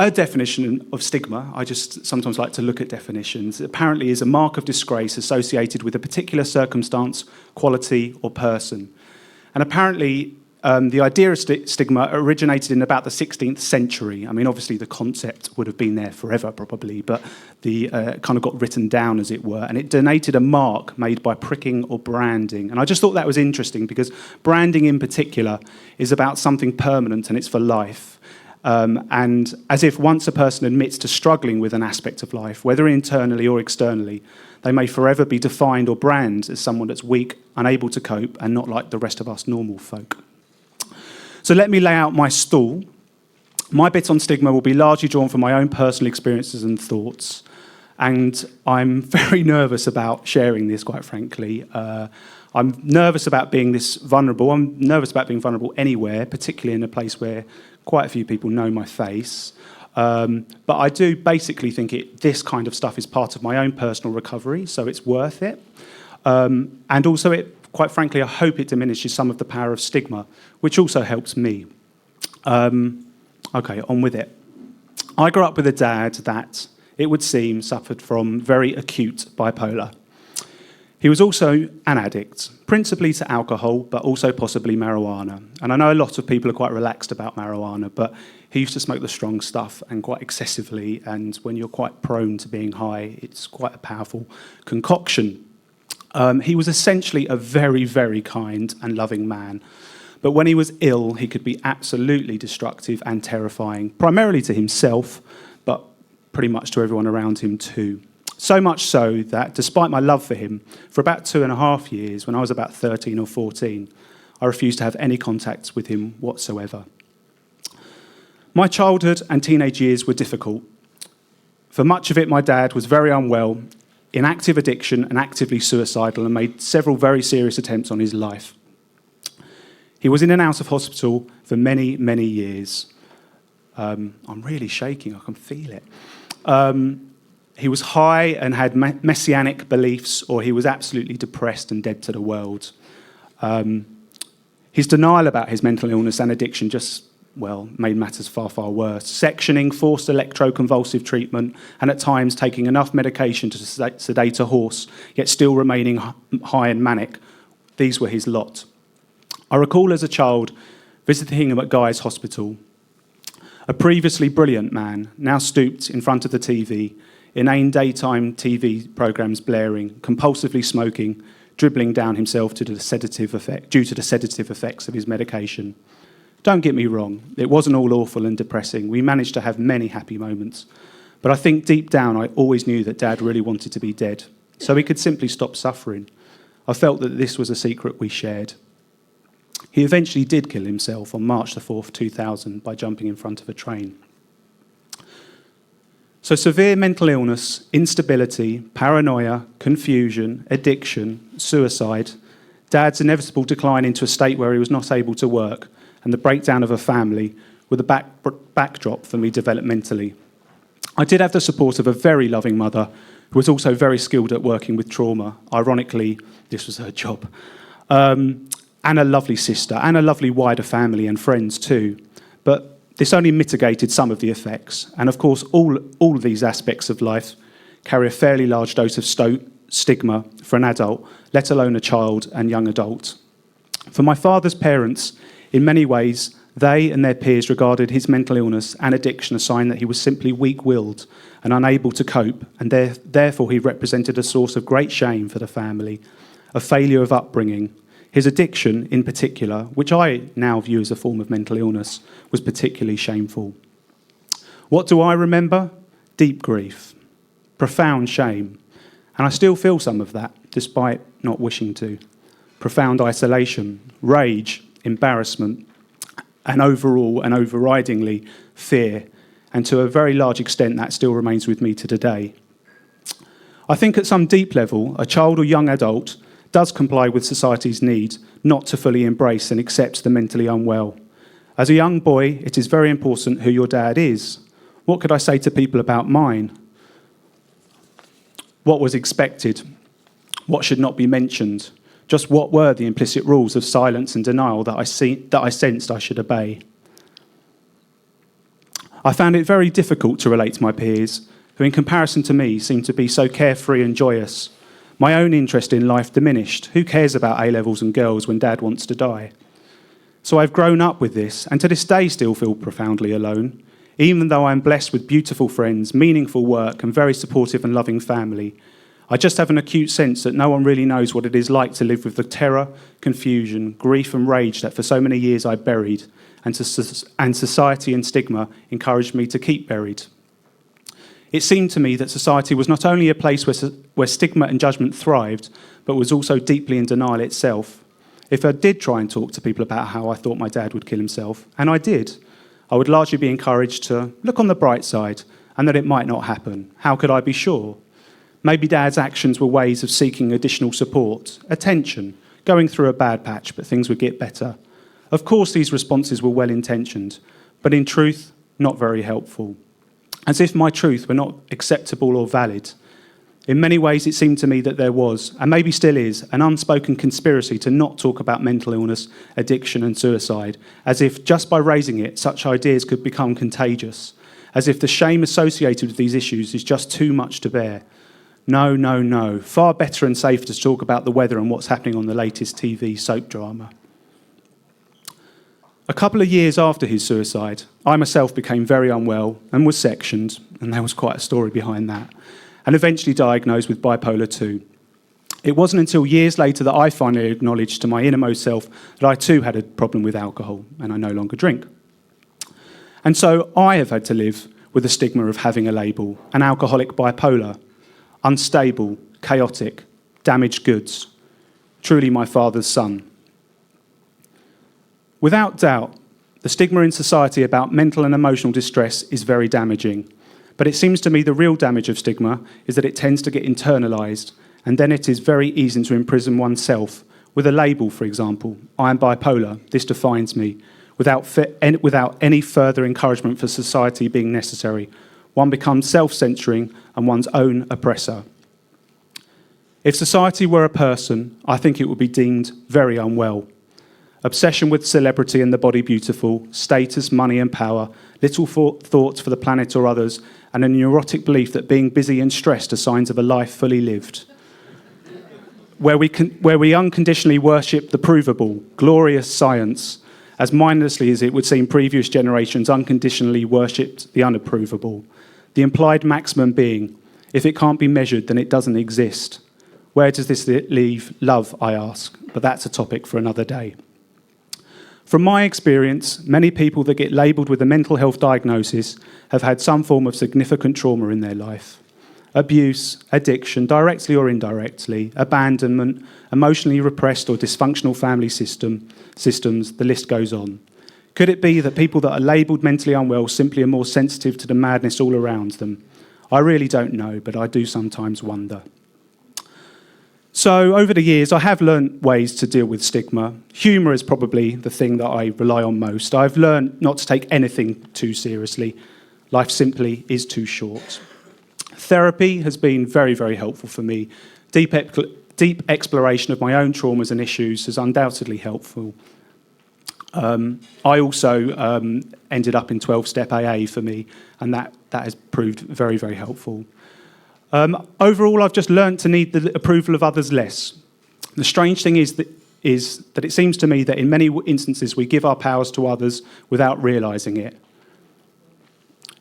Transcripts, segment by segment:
A definition of stigma, I just sometimes like to look at definitions, apparently is a mark of disgrace associated with a particular circumstance, quality, or person. And apparently, the idea of stigma originated in about the 16th century. I mean, obviously the concept would have been there forever, probably, but the kind of got written down, as it were, and it denoted a mark made by pricking or branding. And I just thought that was interesting because branding in particular is about something permanent and it's for life. And as if once a person admits to struggling with an aspect of life, whether internally or externally, they may forever be defined or branded as someone that's weak, unable to cope, and not like the rest of us normal folk. So let me lay out my stall. My bit on stigma will be largely drawn from my own personal experiences and thoughts. And I'm very nervous about sharing this, quite frankly. I'm nervous about being this vulnerable. I'm nervous about being vulnerable anywhere, particularly in a place where quite a few people know my face. But I do basically think this kind of stuff is part of my own personal recovery, so it's worth it. And also, quite frankly, I hope it diminishes some of the power of stigma, which also helps me. Okay, on with it. I grew up with a dad that, it would seem, suffered from very acute bipolar. He was also an addict, principally to alcohol, but also possibly marijuana. And I know a lot of people are quite relaxed about marijuana, but he used to smoke the strong stuff and quite excessively. And when you're quite prone to being high, it's quite a powerful concoction. He was essentially a very, very kind and loving man. But when he was ill, he could be absolutely destructive and terrifying, primarily to himself, but pretty much to everyone around him too. So much so that, despite my love for him, for about 2.5 years, when I was about 13 or 14, I refused to have any contact with him whatsoever. My childhood and teenage years were difficult. For much of it, my dad was very unwell, in active addiction and actively suicidal, and made several very serious attempts on his life. He was in and out of hospital for many, many years. I'm really shaking, I can feel it. He was high and had messianic beliefs, or he was absolutely depressed and dead to the world. His denial about his mental illness and addiction just, made matters far, far worse. Sectioning, forced electroconvulsive treatment, and at times taking enough medication to sedate a horse, yet still remaining high and manic. These were his lot. I recall as a child visiting him at Guy's Hospital. A previously brilliant man, now stooped in front of the TV, inane daytime TV programmes blaring, compulsively smoking, dribbling down himself due to the sedative effects of his medication. Don't get me wrong, it wasn't all awful and depressing. We managed to have many happy moments. But I think deep down I always knew that Dad really wanted to be dead, so he could simply stop suffering. I felt that this was a secret we shared. He eventually did kill himself on March the 4th, 2000, by jumping in front of a train. So severe mental illness, instability, paranoia, confusion, addiction, suicide, Dad's inevitable decline into a state where he was not able to work, and the breakdown of a family were the backdrop for me developmentally. I did have the support of a very loving mother who was also very skilled at working with trauma. Ironically, this was her job. And a lovely sister, and a lovely wider family and friends too. But this only mitigated some of the effects. And of course, all of these aspects of life carry a fairly large dose of stigma for an adult, let alone a child and young adult. For my father's parents, in many ways, they and their peers regarded his mental illness and addiction a sign that he was simply weak-willed and unable to cope, and therefore he represented a source of great shame for the family, a failure of upbringing. His addiction, in particular, which I now view as a form of mental illness, was particularly shameful. What do I remember? Deep grief, profound shame, and I still feel some of that, despite not wishing to. Profound isolation, rage, embarrassment, and overall and overridingly fear, and to a very large extent that still remains with me to today. I think at some deep level, a child or young adult does comply with society's need not to fully embrace and accept the mentally unwell. As a young boy, it is very important who your dad is. What could I say to people about mine? What was expected? What should not be mentioned? Just what were the implicit rules of silence and denial that I sensed I should obey? I found it very difficult to relate to my peers, who in comparison to me seemed to be so carefree and joyous. My own interest in life diminished. Who cares about A-levels and girls when Dad wants to die? So I've grown up with this, and to this day still feel profoundly alone. Even though I'm blessed with beautiful friends, meaningful work, and very supportive and loving family, I just have an acute sense that no one really knows what it is like to live with the terror, confusion, grief and rage that for so many years I buried, and society and stigma encouraged me to keep buried. It seemed to me that society was not only a place where stigma and judgment thrived, but was also deeply in denial itself. If I did try and talk to people about how I thought my dad would kill himself, and I did, I would largely be encouraged to look on the bright side and that it might not happen. How could I be sure? Maybe Dad's actions were ways of seeking additional support, attention, going through a bad patch, but things would get better. Of course, these responses were well-intentioned, but in truth, not very helpful. As if my truth were not acceptable or valid. In many ways, it seemed to me that there was, and maybe still is, an unspoken conspiracy to not talk about mental illness, addiction and suicide, as if just by raising it, such ideas could become contagious, as if the shame associated with these issues is just too much to bear. No, no, no. Far better and safer to talk about the weather and what's happening on the latest TV soap drama. A couple of years after his suicide, I myself became very unwell and was sectioned, and there was quite a story behind that, and eventually diagnosed with bipolar 2. It wasn't until years later that I finally acknowledged to my innermost self that I too had a problem with alcohol, and I no longer drink. And so I have had to live with the stigma of having a label, an alcoholic bipolar, unstable, chaotic, damaged goods, truly my father's son. Without doubt, the stigma in society about mental and emotional distress is very damaging. But it seems to me the real damage of stigma is that it tends to get internalised, and then it is very easy to imprison oneself with a label, for example. I am bipolar, this defines me, without any further encouragement for society being necessary. One becomes self-censoring and one's own oppressor. If society were a person, I think it would be deemed very unwell. Obsession with celebrity and the body beautiful, status, money and power, little thoughts for the planet or others, and a neurotic belief that being busy and stressed are signs of a life fully lived. Where we unconditionally worship the provable, glorious science, as mindlessly as it would seem previous generations unconditionally worshipped the unapprovable. The implied maximum being, if it can't be measured, then it doesn't exist. Where does this leave love, I ask? But that's a topic for another day. From my experience, many people that get labelled with a mental health diagnosis have had some form of significant trauma in their life. Abuse, addiction, directly or indirectly, abandonment, emotionally repressed or dysfunctional family systems, the list goes on. Could it be that people that are labelled mentally unwell simply are more sensitive to the madness all around them? I really don't know, but I do sometimes wonder. So over the years, I have learned ways to deal with stigma. Humour is probably the thing that I rely on most. I've learned not to take anything too seriously. Life simply is too short. Therapy has been very, very helpful for me. Deep exploration of my own traumas and issues is undoubtedly helpful. I also ended up in 12-step AA for me, and that has proved very, very helpful. Overall, I've just learned to need the approval of others less. The strange thing is that it seems to me that in many instances we give our powers to others without realising it.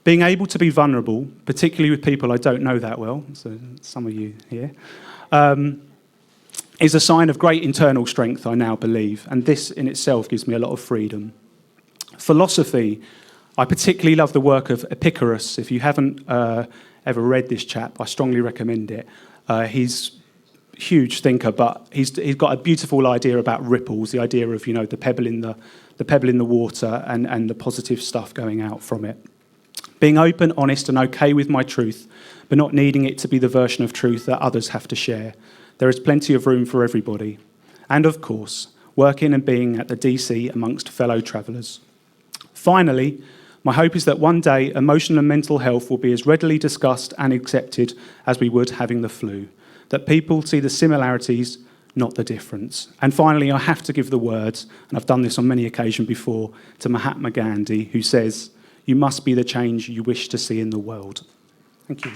Being able to be vulnerable, particularly with people I don't know that well, so some of you here, is a sign of great internal strength, I now believe, and this in itself gives me a lot of freedom. Philosophy, I particularly love the work of Epicurus. If you haven't ever read this chap, I strongly recommend it. He's a huge thinker, but he's got a beautiful idea about ripples, the idea of the pebble in the water and the positive stuff going out from it. Being open, honest, and okay with my truth, but not needing it to be the version of truth that others have to share. There is plenty of room for everybody. And of course, working and being at the DC amongst fellow travellers. Finally, my hope is that one day emotional and mental health will be as readily discussed and accepted as we would having the flu. That people see the similarities, not the difference. And finally, I have to give the words, and I've done this on many occasions before, to Mahatma Gandhi, who says, You must be the change you wish to see in the world. Thank you.